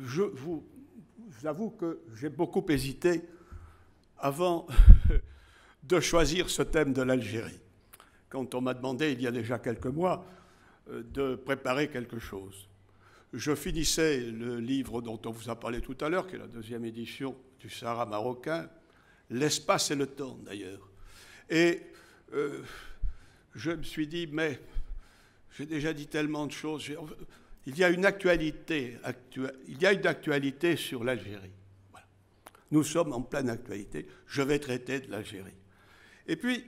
je vous avoue que j'ai beaucoup hésité avant de choisir ce thème de l'Algérie. Quand on m'a demandé, il y a déjà quelques mois, de préparer quelque chose. Je finissais le livre dont on vous a parlé tout à l'heure, qui est la deuxième édition du Sahara marocain, L'espace et le temps d'ailleurs. Et je me suis dit, mais j'ai déjà dit tellement de choses. Il y a une actualité sur l'Algérie. Voilà. Nous sommes en pleine actualité. Je vais traiter de l'Algérie. Et puis,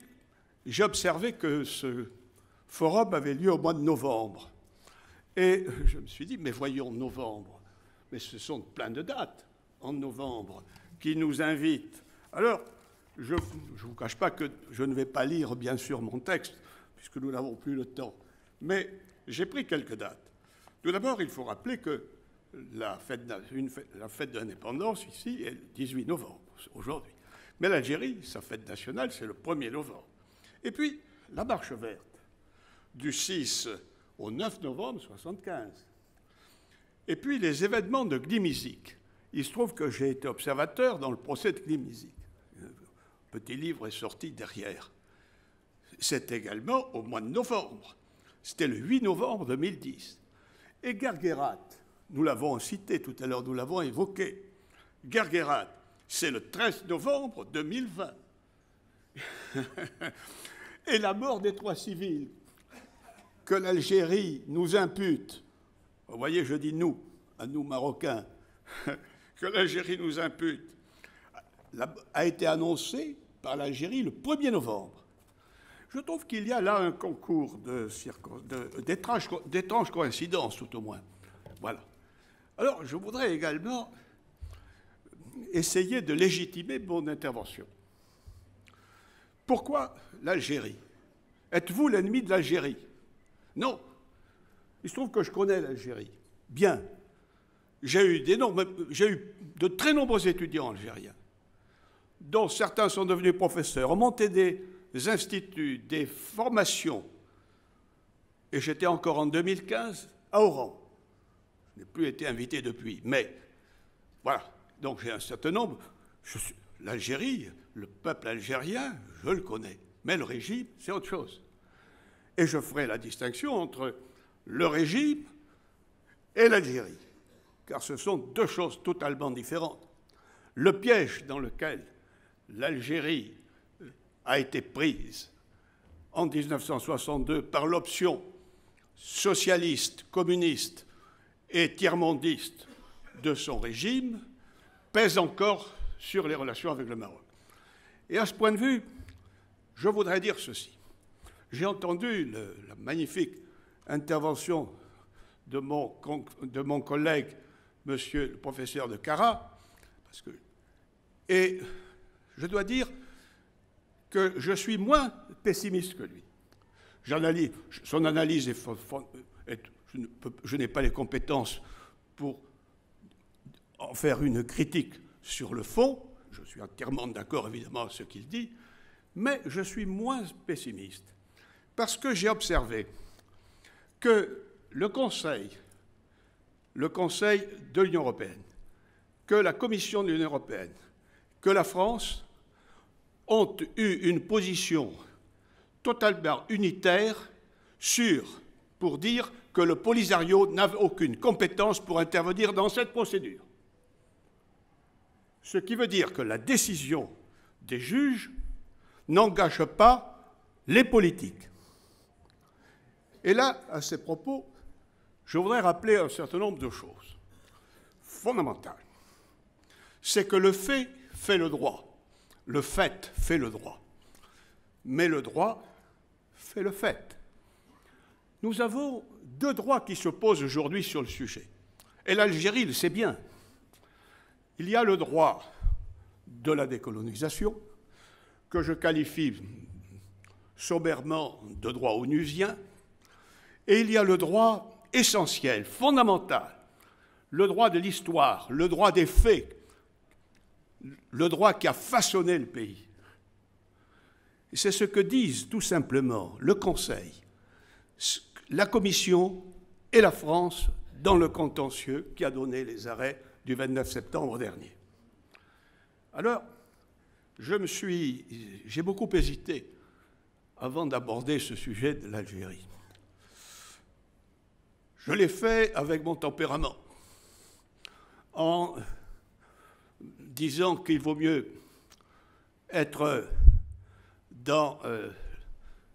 j'ai observé que ce forum avait lieu au mois de novembre. Et je me suis dit, mais voyons, novembre. Mais ce sont plein de dates en novembre qui nous invitent. Alors, je ne vous cache pas que je ne vais pas lire, bien sûr, mon texte, puisque nous n'avons plus le temps. Mais j'ai pris quelques dates. Tout d'abord, il faut rappeler que la fête de l'indépendance, ici, est le 18 novembre, aujourd'hui. Mais l'Algérie, sa fête nationale, c'est le 1er novembre. Et puis, la marche verte, du 6 au 9 novembre 1975. Et puis, les événements de Glimizik. Il se trouve que j'ai été observateur dans le procès de Glimizik. Un petit livre est sorti derrière. C'est également au mois de novembre. C'était le 8 novembre 2010. Et Guerguerat, nous l'avons cité tout à l'heure, nous l'avons évoqué. Guerguerat, c'est le 13 novembre 2020. Et la mort des 3 civils que l'Algérie nous impute, vous voyez, je dis nous, à nous Marocains, que l'Algérie nous impute, a été annoncée par l'Algérie le 1er novembre. Je trouve qu'il y a là un concours d'étranges coïncidences, tout au moins. Voilà. Alors, je voudrais également essayer de légitimer mon intervention. Pourquoi l'Algérie? Êtes-vous l'ennemi de l'Algérie? Non. Il se trouve que je connais l'Algérie. Bien. J'ai eu de très nombreux étudiants algériens, dont certains sont devenus professeurs, ont monté des instituts, des formations. Et j'étais encore en 2015 à Oran. Je n'ai plus été invité depuis. Mais voilà. Donc j'ai un certain nombre. L'Algérie, le peuple algérien, je le connais. Mais le régime, c'est autre chose. Et je ferai la distinction entre le régime et l'Algérie, car ce sont deux choses totalement différentes. Le piège dans lequel l'Algérie a été prise en 1962 par l'option socialiste, communiste et tiers-mondiste de son régime pèse encore sur les relations avec le Maroc. Et à ce point de vue, je voudrais dire ceci. J'ai entendu la magnifique intervention de mon collègue, monsieur le professeur de Cara, et je dois dire que je suis moins pessimiste que lui. Son analyse je n'ai pas les compétences pour en faire une critique sur le fond. Je suis entièrement d'accord, évidemment, avec ce qu'il dit, mais je suis moins pessimiste parce que j'ai observé que le Conseil de l'Union européenne, que la Commission de l'Union européenne, que la France ont eu une position totalement unitaire pour dire que le Polisario n'avait aucune compétence pour intervenir dans cette procédure. Ce qui veut dire que la décision des juges n'engage pas les politiques. Et là, à ces propos, je voudrais rappeler un certain nombre de choses fondamentales. C'est que le fait fait le droit. Le fait fait le droit. Mais le droit fait le fait. Nous avons deux droits qui s'opposent aujourd'hui sur le sujet. Et l'Algérie le sait bien. Il y a le droit de la décolonisation, que je qualifie sommairement de droit onusien, et il y a le droit essentiel, fondamental, le droit de l'histoire, le droit des faits, le droit qui a façonné le pays. Et c'est ce que disent tout simplement le Conseil, la Commission et la France dans le contentieux qui a donné les arrêts du 29 septembre dernier. Alors, j'ai beaucoup hésité avant d'aborder ce sujet de l'Algérie. Je l'ai fait avec mon tempérament, en disant qu'il vaut mieux être dans...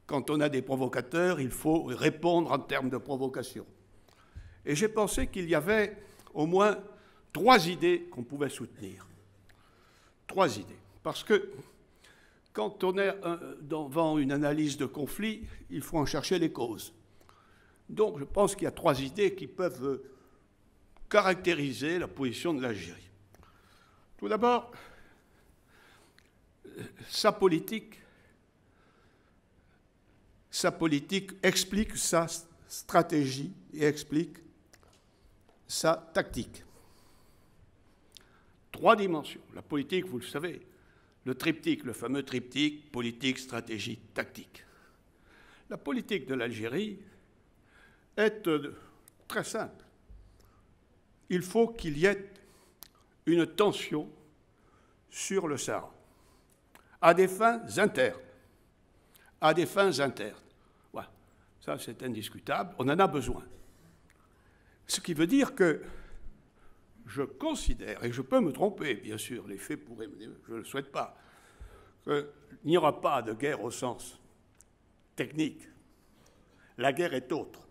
quand on a des provocateurs, il faut répondre en termes de provocation. Et j'ai pensé qu'il y avait au moins 3 idées qu'on pouvait soutenir. 3 idées. Parce que quand on est devant une analyse de conflit, il faut en chercher les causes. Donc je pense qu'il y a 3 idées qui peuvent caractériser la position de l'Algérie. Tout d'abord, sa politique explique sa stratégie et explique sa tactique. 3 dimensions. La politique, vous le savez, le triptyque, le fameux triptyque, politique, stratégie, tactique. La politique de l'Algérie est très simple. Il faut qu'il y ait une tension sur le Sahara, à des fins internes. À des fins internes. Voilà. Ça, c'est indiscutable. On en a besoin. Ce qui veut dire que je considère, et je peux me tromper, bien sûr, les faits pourraient me dire, je ne le souhaite pas, qu'il n'y aura pas de guerre au sens technique. La guerre est autre.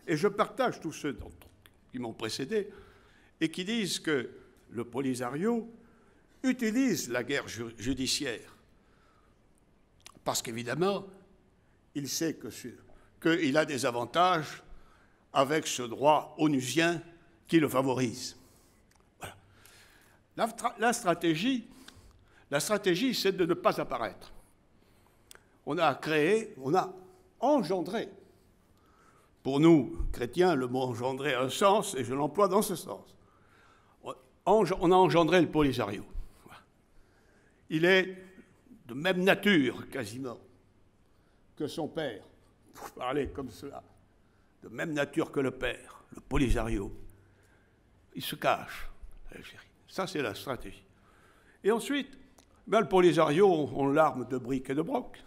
Et je partage tous ceux qui m'ont précédé et qui disent que le Polisario utilise la guerre judiciaire parce qu'évidemment, il sait qu'il a des avantages avec ce droit onusien qui le favorise. Voilà. La stratégie, c'est de ne pas apparaître. On a engendré. Pour nous, chrétiens, le mot engendrer a un sens, et je l'emploie dans ce sens. On a engendré le Polisario. Il est de même nature, quasiment, que son père. Vous parlez comme cela. De même nature que le père, le Polisario. Il se cache, l'Algérie. Ça, c'est la stratégie. Et ensuite, le Polisario, on l'arme de briques et de broc,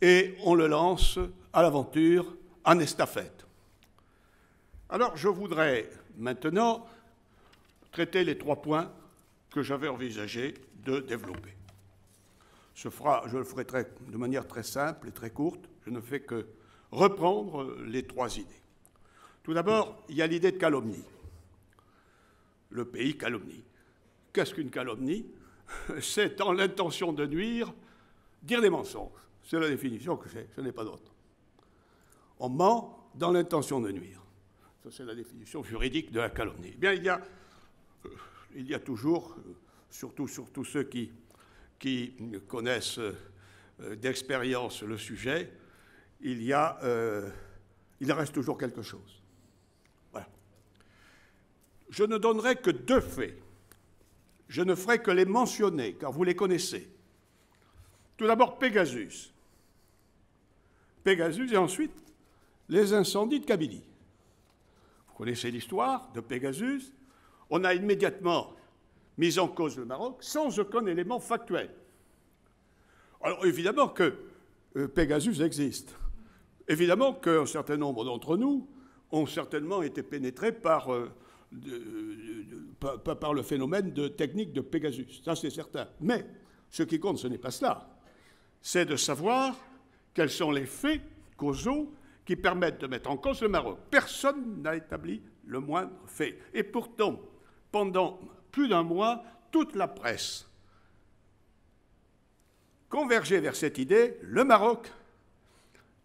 et on le lance à l'aventure en estafette. Alors, je voudrais maintenant traiter les 3 points que j'avais envisagé de développer. Je le ferai de manière très simple et très courte. Je ne fais que reprendre les 3 idées. Tout d'abord, il y a l'idée de calomnie. Le pays calomnie. Qu'est-ce qu'une calomnie? C'est dans l'intention de nuire, dire des mensonges. C'est la définition que j'ai, ce n'est pas d'autre. On ment dans l'intention de nuire. Ça, c'est la définition juridique de la calomnie. Eh bien, il y a toujours, surtout ceux qui connaissent d'expérience le sujet, il reste toujours quelque chose. Voilà. Je ne donnerai que 2 faits. Je ne ferai que les mentionner, car vous les connaissez. Tout d'abord, Pegasus. Pegasus, et ensuite, les incendies de Kabylie. Vous connaissez l'histoire de Pegasus. On a immédiatement mis en cause le Maroc sans aucun élément factuel. Alors, évidemment que Pegasus existe. Évidemment qu'un certain nombre d'entre nous ont certainement été pénétrés par le phénomène de technique de Pegasus. Ça, c'est certain. Mais ce qui compte, ce n'est pas cela. C'est de savoir quels sont les faits causaux qui permettent de mettre en cause le Maroc. Personne n'a établi le moindre fait. Et pourtant, pendant plus d'1 mois, toute la presse convergeait vers cette idée. Le Maroc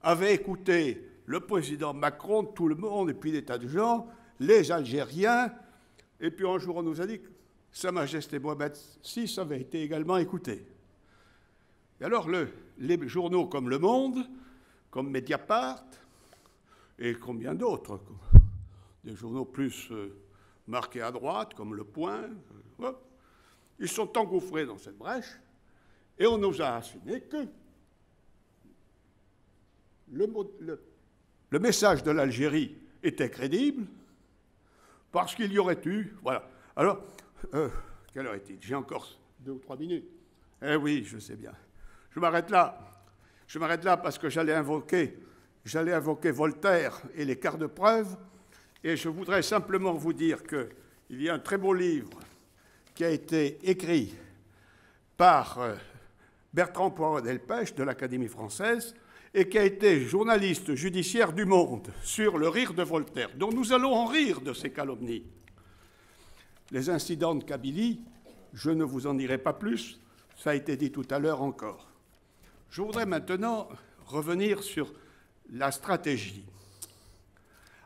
avait écouté le président Macron, tout le monde, et puis des tas de gens, les Algériens, et puis un jour on nous a dit que Sa Majesté Mohamed VI avait été également écouté. Et alors les journaux comme Le Monde, comme Mediapart, et combien d'autres, des journaux plus marqués à droite, comme Le Point, ils sont engouffrés dans cette brèche, et on nous a assigné que le message de l'Algérie était crédible parce qu'il y aurait eu... Voilà. Alors, quelle heure est-il? J'ai encore 2 ou 3 minutes. Eh oui, je sais bien. Je m'arrête là. Je m'arrête là parce que j'allais invoquer Voltaire et les quarts de preuve, et je voudrais simplement vous dire qu'il y a un très beau livre qui a été écrit par Bertrand Poirot-Delpech de l'Académie française et qui a été journaliste judiciaire du Monde sur le rire de Voltaire, dont nous allons en rire de ces calomnies. Les incidents de Kabylie, je ne vous en dirai pas plus, ça a été dit tout à l'heure encore. Je voudrais maintenant revenir sur la stratégie,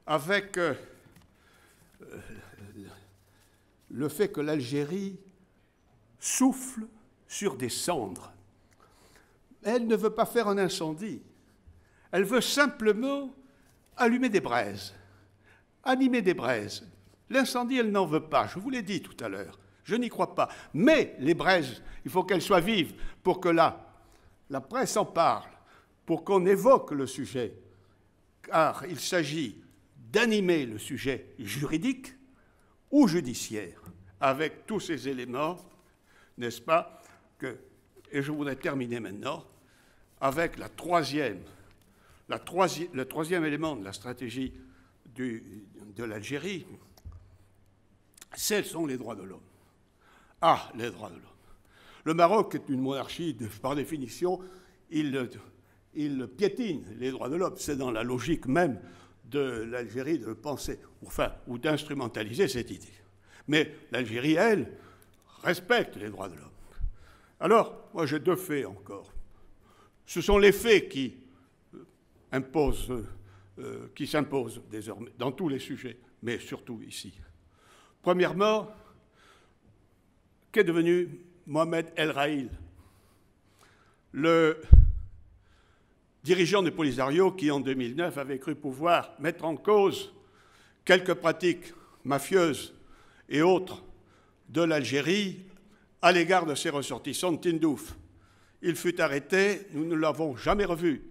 avec le fait que l'Algérie souffle sur des cendres. Elle ne veut pas faire un incendie, elle veut simplement allumer des braises, animer des braises. L'incendie, elle n'en veut pas, je vous l'ai dit tout à l'heure, je n'y crois pas. Mais les braises, il faut qu'elles soient vives pour que la presse en parle, pour qu'on évoque le sujet, car il s'agit d'animer le sujet juridique ou judiciaire, avec tous ces éléments, n'est-ce pas, et je voudrais terminer maintenant avec le troisième élément de la stratégie de l'Algérie, ce sont les droits de l'homme. Ah, les droits de l'homme. Le Maroc est une monarchie, par définition, il piétine les droits de l'homme. C'est dans la logique même de l'Algérie de penser, ou d'instrumentaliser cette idée. Mais l'Algérie, elle, respecte les droits de l'homme. Alors, moi j'ai 2 faits encore. Ce sont les faits qui s'imposent désormais dans tous les sujets, mais surtout ici. Premièrement, qu'est devenu Mohamed El Raïl, le dirigeant du Polisario qui, en 2009, avait cru pouvoir mettre en cause quelques pratiques mafieuses et autres de l'Algérie à l'égard de ses ressortissants de Tindouf. Il fut arrêté, nous ne l'avons jamais revu.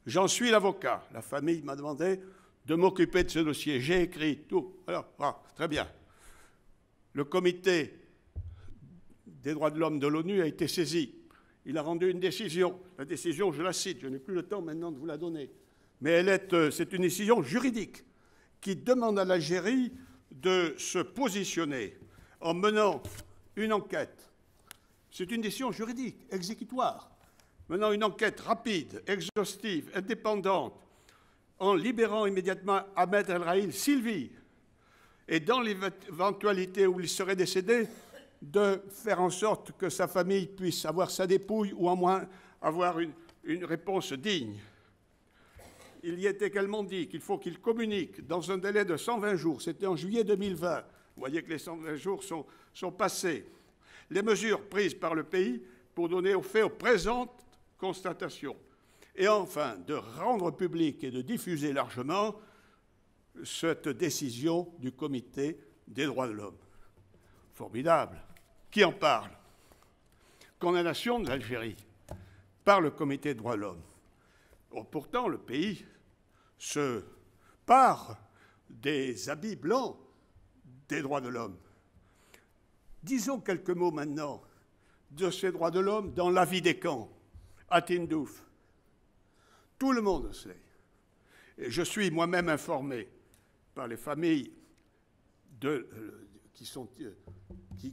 J'en suis l'avocat. La famille m'a demandé de m'occuper de ce dossier. J'ai écrit tout. Alors, très bien. Le comité des droits de l'homme de l'ONU a été saisi. Il a rendu une décision. La décision, je la cite, je n'ai plus le temps maintenant de vous la donner. Mais c'est une décision juridique qui demande à l'Algérie de se positionner en menant une enquête. C'est une décision juridique, exécutoire, menant une enquête rapide, exhaustive, indépendante, en libérant immédiatement Ahmed El Raïl Sylvie, et dans l'éventualité où il serait décédé, de faire en sorte que sa famille puisse avoir sa dépouille ou au moins avoir une réponse digne. Il y est également dit qu'il faut qu'il communique dans un délai de 120 jours. C'était en juillet 2020. Vous voyez que les 120 jours sont passés. Les mesures prises par le pays pour donner aux faits aux présentes constatations. Et enfin, de rendre public et de diffuser largement cette décision du Comité des droits de l'homme. Formidable. Qui en parle? Condamnation de l'Algérie par le Comité des droits de l'homme. Pourtant, le pays se pare des habits blancs des droits de l'homme. Disons quelques mots maintenant de ces droits de l'homme dans la vie des camps, à Tindouf. Tout le monde sait. Et je suis moi-même informé par les familles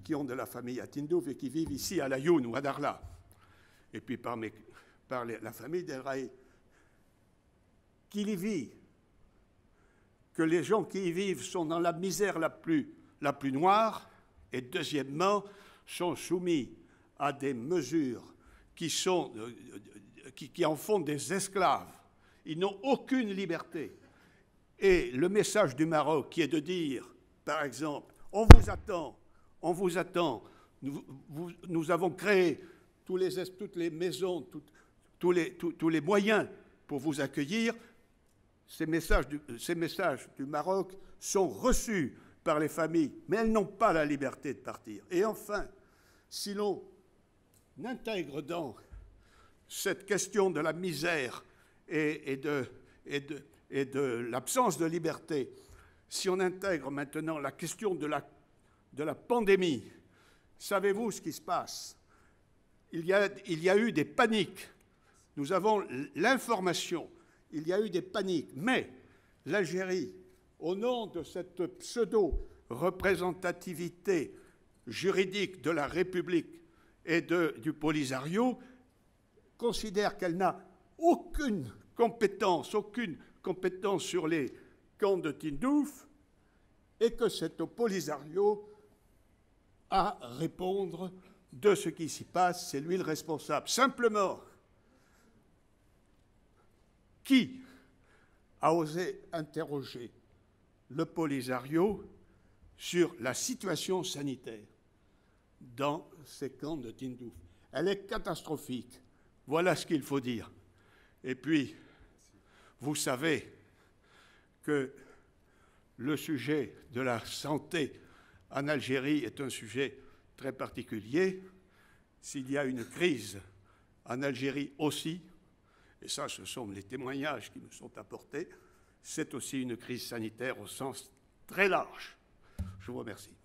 qui ont de la famille à Tindouf et qui vivent ici à Laayoune ou à Darla. Et puis par la famille d'El Raïl, qu'il y vit, que les gens qui y vivent sont dans la misère la plus noire, et deuxièmement, sont soumis à des mesures qui en font des esclaves. Ils n'ont aucune liberté. Et le message du Maroc qui est de dire, par exemple, on vous attend, nous avons créé toutes les maisons, tous les moyens pour vous accueillir. Ces messages du Maroc sont reçus par les familles, mais elles n'ont pas la liberté de partir. Et enfin, si l'on intègre dans cette question de la misère et de l'absence de liberté si on intègre maintenant la question de la pandémie, savez-vous ce qui se passe? Il y a eu des paniques. Nous avons l'information. Il y a eu des paniques. Mais l'Algérie, au nom de cette pseudo-représentativité juridique de la République et du Polisario, considère qu'elle n'a aucune compétence sur les camps de Tindouf, et que c'est au Polisario à répondre de ce qui s'y passe, c'est lui le responsable. Simplement, qui a osé interroger le Polisario sur la situation sanitaire dans ces camps de Tindouf? Elle est catastrophique. Voilà ce qu'il faut dire. Et puis, vous savez que le sujet de la santé en Algérie est un sujet très particulier. S'il y a une crise en Algérie aussi, et ça, ce sont les témoignages qui nous sont apportés, c'est aussi une crise sanitaire au sens très large. Je vous remercie.